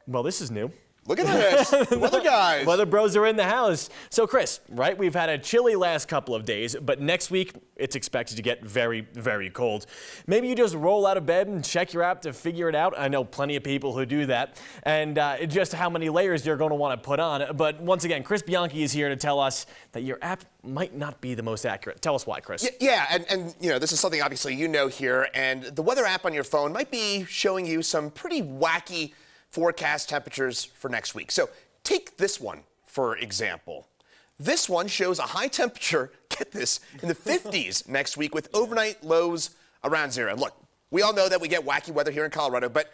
Well, this is new. Look at this. The weather guys. Weather bros are in the house. So, Chris, right, we've had a chilly last couple of days, but next week it's expected to get very, very cold. Maybe you just roll out of bed and check your app to figure it out. I know plenty of people who do that. And just how many layers you're going to want to put on. But once again, Chris Bianchi is here to tell us that your app might not be the most accurate. Tell us why, Chris. Yeah, and you know, this is something obviously you know here, and the weather app on your phone might be showing you some pretty wacky forecast temperatures for next week. So take this one, for example. This one shows a high temperature, get this, in the 50s next week with overnight lows around zero. And look, we all know that we get wacky weather here in Colorado, but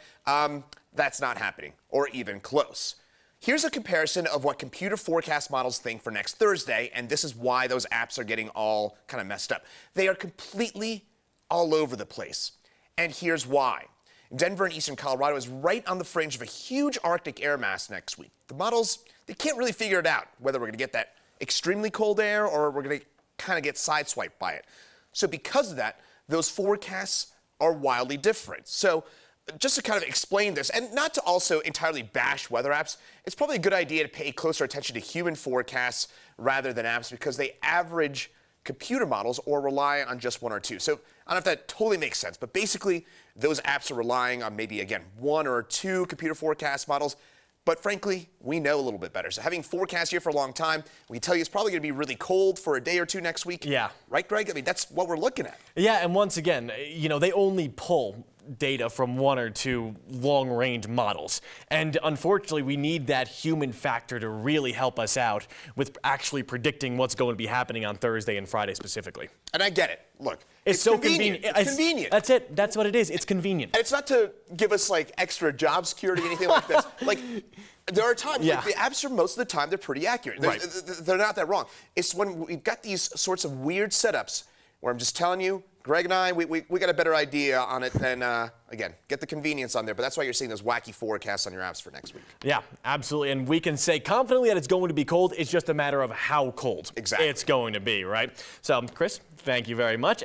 that's not happening, or even close. Here's a comparison of what computer forecast models think for next Thursday, and this is why those apps are getting all kind of messed up. They are completely all over the place, and here's why. Denver and eastern Colorado is right on the fringe of a huge Arctic air mass next week. The models, they can't really figure it out, whether we're going to get that extremely cold air or we're going to kind of get sideswiped by it. So because of that, those forecasts are wildly different. So just to kind of explain this, and not to also entirely bash weather apps, it's probably a good idea to pay closer attention to human forecasts rather than apps because they average computer models or rely on just one or two. So I don't know if that totally makes sense, but basically those apps are relying on maybe, again, one or two computer forecast models. But frankly, we know a little bit better. So having forecast here for a long time, we can tell you it's probably going to be really cold for a day or two next week. Yeah. Right, Greg? I mean, that's what we're looking at. Yeah, and once again, you know, they only pull data from one or two long-range models. And unfortunately, we need that human factor to really help us out with actually predicting what's going to be happening on Thursday and Friday specifically. And I get it. Look, it's so convenient. It's convenient. That's it. That's what it is. It's convenient. And it's not to give us like extra job security or anything like this. Like, there are times, like, the apps are most of the time, they're pretty accurate. Right. They're not that wrong. It's when we've got these sorts of weird setups where I'm just telling you, Greg and I, we got a better idea on it than, again, get the convenience on there. But that's why you're seeing those wacky forecasts on your apps for next week. Yeah, absolutely. And we can say confidently that it's going to be cold. It's just a matter of how cold exactly it's going to be, right? So, Chris, thank you very much.